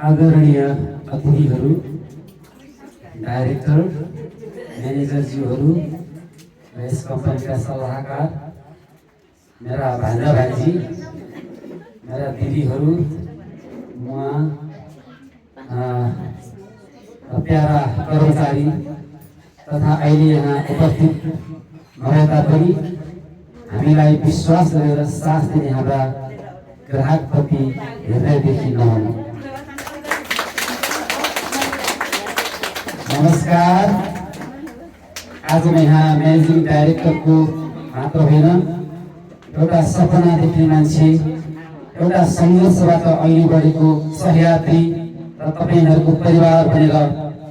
आदरणीय अतिथिहरू, डाइरेक्टर, म्यानेजरज्यूहरू र यस कम्पनीका सल्लाहकार, मेरा भान्जा भान्जी, मेरा दिदीहरू, प्यारा कर्मचारी तथा अहिले यहाँ उपस्थित नभए तापनि हामीलाई विश्वास गरेर साथ दिने हाम्रा ग्राहकप्रति हृदयदेखि नमन। नमस्कार। आज म यहाँ म्यानेजिङ डाइरेक्टरको मात्र होइन, एउटा सपना देख्ने मान्छे, एउटा सङ्घर्षबाट अघि बढेको सहयात्री र तपाईहरुको परिवार बनेर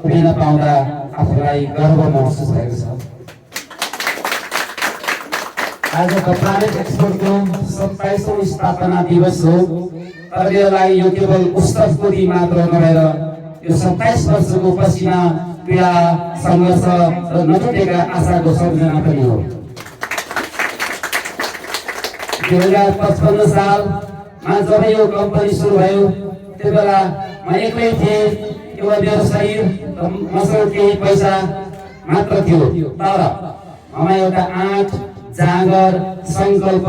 उभिन पाउँदा आफूलाई गर्व महसुस भएको छ। आज प्लानेट एक्सपोर्टको 27औं स्थापना दिवस हो। तर यसलाई यो केवल पुस्तकको मात्र नभएर यो 27 वर्षको पसिना, पीडा, सङ्घर्ष र नछुटेका आशाको सम्झना पनि हो। 2055 सालमा जब यो कम्पनी सुरु भयो त्यसबेला म एक्लै थिएँ। केवल मेरो शरीर र मसँग केही पैसा मात्र थियो। तर ममा एउटा आँट, जाँगर, सङ्कल्प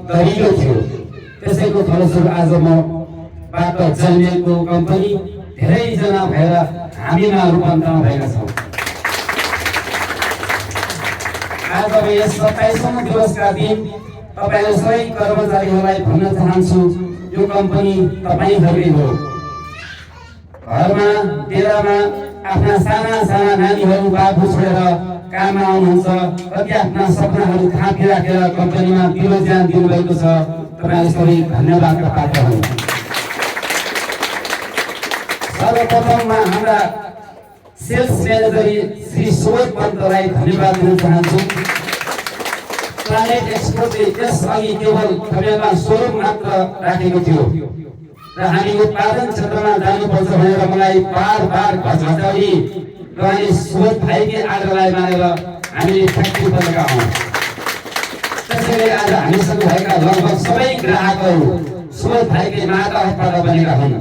दरिलो थियो। त्यसैको फलस्वरूप आज मबाट जन्मिएको कम्पनी धेरैजना भएर हामीमा रूपान्तरण भएका छौँ। आज अब यस 27औं दिवसका दिन तपाईहरु सबै कर्मचारीहरूलाई भन्न चाहन्छु, यो कम्पनी तपाईहरुकै हो। घरमा डेरामा आफ्ना साना साना नानीहरू बाबु छोडेर काममा आउनुहुन्छ। कति आफ्ना सपनाहरू थापी राखेर कम्पनीमा दिलो ज्यान दिनुभएको छ। तपाईहरु सबै धन्यवादका पात्र हुन्। सर्वप्रथममा हाम्रा सेल्स म्यानेजर श्री सुबोध पन्तलाई धन्यवाद दिन चाहन्छु। प्लानेट एक्सपोर्टले यसअघि केवल तपाईँमा सोरुम मात्र राखेको थियो र हामी उत्पादन क्षेत्रमा जानुपर्छ भनेर मलाई बार घचघचाउने र सुबोध भाइकै आग्रहलाई मानेर हामीले फ्याक्ट्री खोलेका हौँ। त्यसैले आज हामीसँग भएका लगभग सबै ग्राहकहरू सुबोध भाइकै माताहतबाट बनेका हुन्।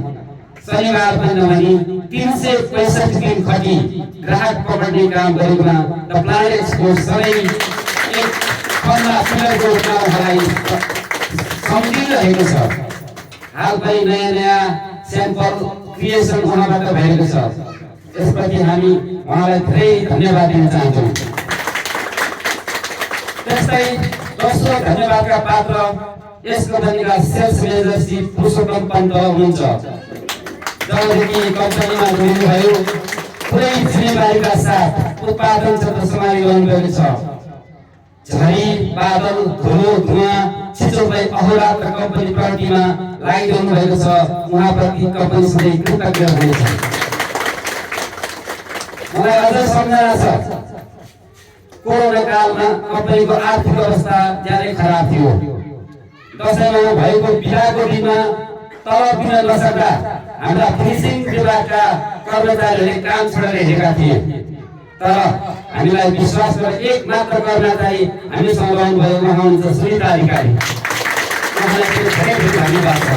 शनिबार पनि नभनी 365 दिन खटी ग्राहक पकड्ने काम गरेकोमा द प्लानेट एक्सपोर्ट सबै एक पन्ना पिलरको रूपमा सम्झिरहेको छ। हाल पनि नयाँ स्याम्पल क्रिएसन उहाँबाट भएको छ। यसप्रति हामी उहाँलाई धेरै धन्यवाद दिन चाहन्छौँ। त्यस्तै दोस्रो धन्यवादका पात्र यस कम्पनीका सेल्स म्यानेजर श्री पुरुषोत्तम पन्त हुनुहुन्छ। जबदेखि कम्पनीमा जोडिनुभयो पुरै जिम्मेवारीका साथ उत्पादन क्षेत्र सम्हालिरहनु भएको छ। झरी, बादल, धुलो, धुवा, छिचोलाई अहोरात्र कम्पनी प्रगतिमा लागिरहनु भएको छ। उहाँप्रति कम्पनी सधैँ कृतज्ञ हुनेछ। मलाई अझ सम्झना छ, कोरोना कालमा कम्पनीको आर्थिक अवस्था ज्यादै खराब थियो। दशैँमा भएको बिदाको दिनमा तलब दिन नसक्दा हाम्रा फिनिसिङ विभागका कर्मचारीहरूले काम छोडेर हिँडेका थिए। तर हामीलाई विश्वास गरेर एक मात्र कर्मचारी हामीसँग रहनुभयो, उहाँ हुनुहुन्छ सुनिता अधिकारी। उहाँलाई धेरै धन्यवाद छ।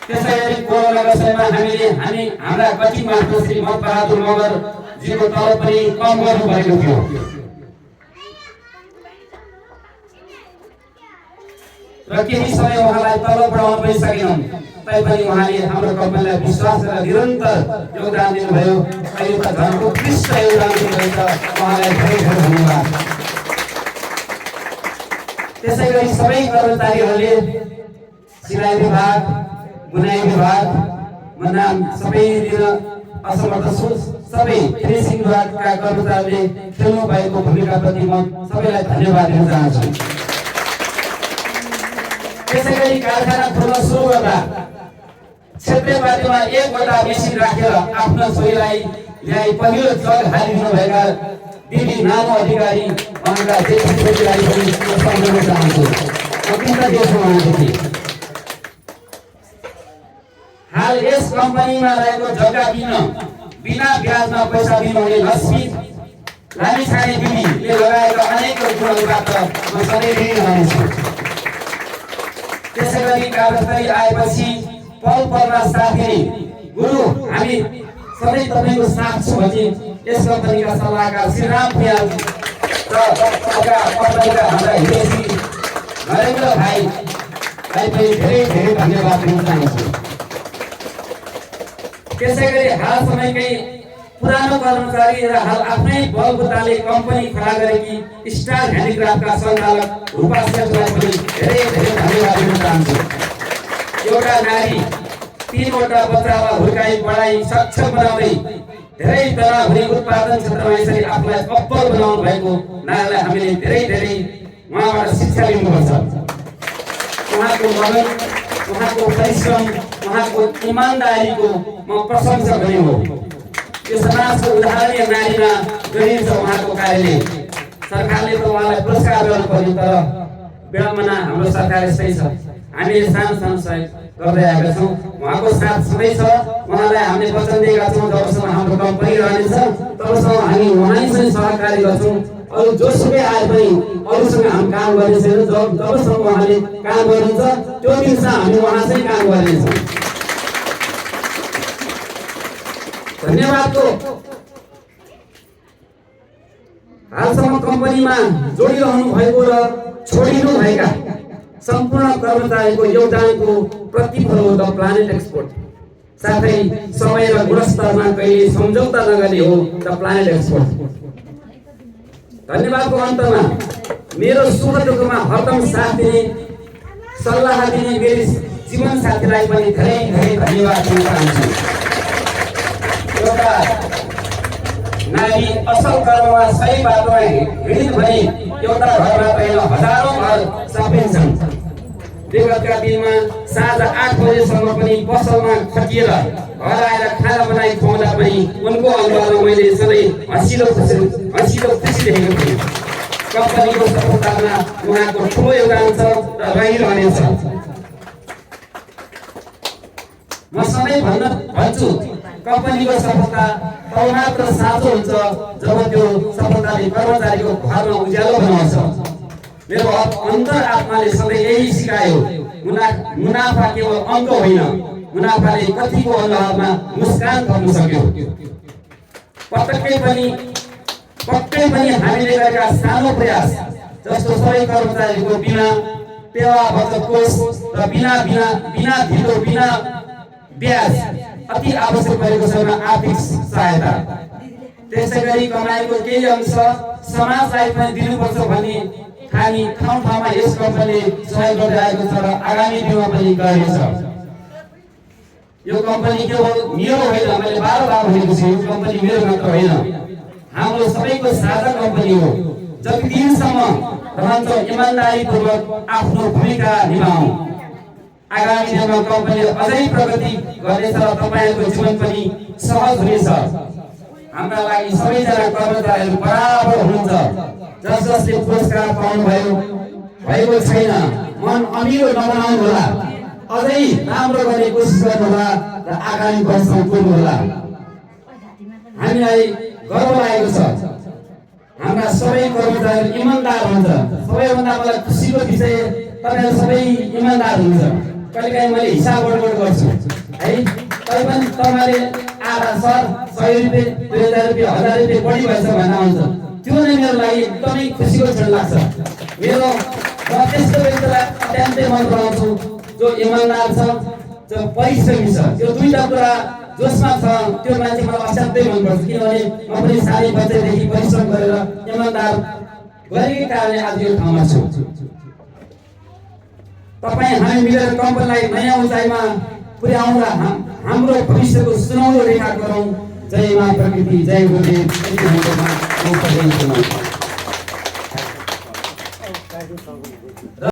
त्यसैगरी कोरोना दशैँमा हामी हाम्रा कठिन मात्र श्री मत बहादुर मगरजीको तलब पनि कम गर्नुभएको थियो। र केही समय उहाँलाई तलब बढाउन पनि सकेनन्। तैपनि उहाँले हाम्रो कम्पनीलाई विश्वास गरेर निरन्तर योगदान दिनुभयो। अहिले त झन् उत्कृष्ट योगदान दिनुभएको छ। उहाँलाई धेरै धेरै धन्यवाद। त्यसैगरी सबै कर्मचारीहरूले सिलाइ विभाग, बुनाइ विभाग, म नाम सबै दिन असमर्थ छु। सबै फिनिसिङ विभागका कर्मचारीले खेल्नु भएको भूमिकाप्रति म सबैलाई धन्यवाद दिन चाहन्छु। त्यसैगरी कारखाना खोल्न सुरु गर्दा क्षेत्रीय पार्टीमा एकवटा मेसिन राखेर आफ्नो छोरीलाई ल्याई पहिलो जग हालिदिनु भएका दिदी नानु अधिकारी उहाँका जेठी छोरीलाई पनि सम्झाउन चाहन्छु। म कृतज्ञ छु उहाँदेखि। हाल यस कम्पनीमा रहेको जग्गा बिना ब्याजमा पैसा दिनुहुने लक्ष्मी लामिछाने दिदीले लगाएका अनेक कुराहरूबाट म सधैँ ऋणी रहनेछु। त्यसैगरी कार्यस्थली आएपछि पल पलमा साथ दिने गुरु हामी सधैँ तपाईँको साथ छौँ भने यस कम्पनीका सल्लाहकार श्री राम प्रियाल र हाम्रा हितेशी नरेन्द्र भाइलाई पनि धेरै धेरै धन्यवाद दिन चाहन्छु। त्यसैगरी हाल समयकै पुरानो कर्मचारी र हाल आफ्नै बलबुताले कम्पनी खडा गरेकी स्टार ह्यान्डिक्राफ्टका सञ्चालक रूपा शेखरलाई पनि धेरै धेरै धन्यवाद दिन चाहन्छु। एउटा नारी 3 वटा बच्चालाई हुर्काई बढाई सक्षम बनाउँदै धेरै तनाहुने उत्पादन क्षेत्रमा यसरी आफूलाई अब्बल बनाउनु भएको नारीलाई हामीले धेरै धेरै उहाँबाट शिक्षा लिनुपर्छ। उहाँको लगन, उहाँको परिश्रम, उहाँको इमानदारीको म प्रशंसा गर्ने हो। यो समाजको उदाहरणीय नारीमा गरिन्छ उहाँको कार्यले। सरकारले त उहाँलाई पुरस्कार गर्नुपर्ने, तर विडम्बना हाम्रो सरकार यस्तै छ। हामीले सानो सानो सहयोग गर्दै आएका छौँ। उहाँको साथ सधैँ छ। उहाँलाई हामीले वचन दिएका छौँ जबसम्म हाम्रो कम्पनी रहनेछ तबसम्म हामी उहाँसँग सहकारी गर्छौँ। अरू जोसुकै आए पनि अरूसँग हामी काम गर्ने छैन। जबसम्म उहाँले काम गर्नुहुन्छ त्यो दिनसम्म हामी उहाँसँगै काम गर्नेछौँ। धन्यवादको हालसम्म कम्पनीमा जोडिरहनु भएको र छोडिनु भएका सम्पूर्ण कर्मचारीको योगदानको प्रतिफल हो द प्लानेट एक्सपोर्ट। साथै समय र गुणस्तरमा कहिले सम्झौता नगर्ने हो द प्लानेट एक्सपोर्ट। धन्यवादको अन्तमा मेरो सुख दुःखमा हरदम साथ दिने सल्लाह दिने मेरो जीवन साथीलाई पनि धेरै धेरै धन्यवाद दिन चाहन्छु। एउटा नारी असल कर्ममा सही बाटोमा हिँडिन् भने एउटा घरबाट होइन हजारौं घर सपिन्छन्। विगतका दिनमा साँझ 8 बजेसम्म पनि पसलमा खटिएर घर आएर खाना बनाई खुवाउँदा पनि उनको अनुहारमा मैले सधैँ हँसिलो खुसी देखेको थिएँ। कम्पनीको सफलतामा उहाँको ठुलो योगदान छ र रहिरहनेछ। म सधैँ भन्छु कम्पनीको सफलता तब मात्र साँचो हुन्छ जब त्यो सफलताले कर्मचारीको घरमा उज्यालो बनाउँछ। मेरो अन्तर आत्माले सधैँ यही सिकायो, मुनाफा केवल अङ्क होइन, मुनाफाले कतिको अनुहारमा मुस्कान थप्न सक्यो। पक्कै पनि हामीले गरेका सानो प्रयास जस्तो सबै कर्मचारीको बिना पेवा बचत कोष र बिना ढिलो बिना ब्याज अति आवश्यक परेको छैन आर्थिक सहायता। त्यसैगरी कमाइको केही अंश समाजलाई पनि दिनुपर्छ भन्ने हामी ठाउँमा यस कम्पनीले सहयोग गर्दै आएको छ र आगामी दिनमा पनि गर्नेछ। यो कम्पनी केवल मेरो होइन, मैले बार भनेको छु, यो कम्पनी मेरो मात्र होइन, हाम्रो सबैको साझा कम्पनी हो। जति दिनसम्म रहन्छ इमानदारीपूर्वक आफ्नो भूमिका निभाऊ। आगामी दिनमा कम्पनीले अझै प्रगति गर्नेछ र तपाईहरूको जीवन पनि सहज हुनेछ। हाम्रा लागि सबैजना कर्मचारीहरू बराबर हुनुहुन्छ। जसले पुरस्कार पाउनु भएको छैन मन अमिलो नबनाउनु होला, अझै राम्रो गर्ने कोसिस गर्नु होला र आगामी वर्षमा पुग्नु होला। हामीलाई गर्व लागेको छ हाम्रा सबै कर्मचारी इमानदार हुन्छ। सबैभन्दा मलाई खुसीको विषय तपाईहरु सबै इमानदार हुन्छ। कहिलेकाहीँ मैले हिसाब गडबड गर्छु है, तैपनि तपाईले आधा सर 100 रुपैयाँ 2000 रुपैयाँ 1000 रुपैयाँ बढी भएछ भन्ने हुन्छ। त्यो नै मेरो लागि एकदमै खुसीको क्षण लाग्छ। मेरो म त्यस्तो व्यक्तिलाई अत्यन्तै मन पराउँछु जो इमानदार छ, जो परिश्रमी छ। यो दुईटा कुरा जोसमा छ त्यो मान्छे मलाई असाध्यै मन पर्छ। किनभने म पनि सानै बच्चादेखि परिश्रम गरेर इमानदार गरेकै कारणले आज यो ठाउँमा छु। तपाईँ हामी मिलेर कम्पनीलाई नयाँ उचाइमा पुर्याउँ र हाम्रो भविष्यको सुनौलो रेखा गरौँ। जय मां प्रकृति, जय गुरुदेव।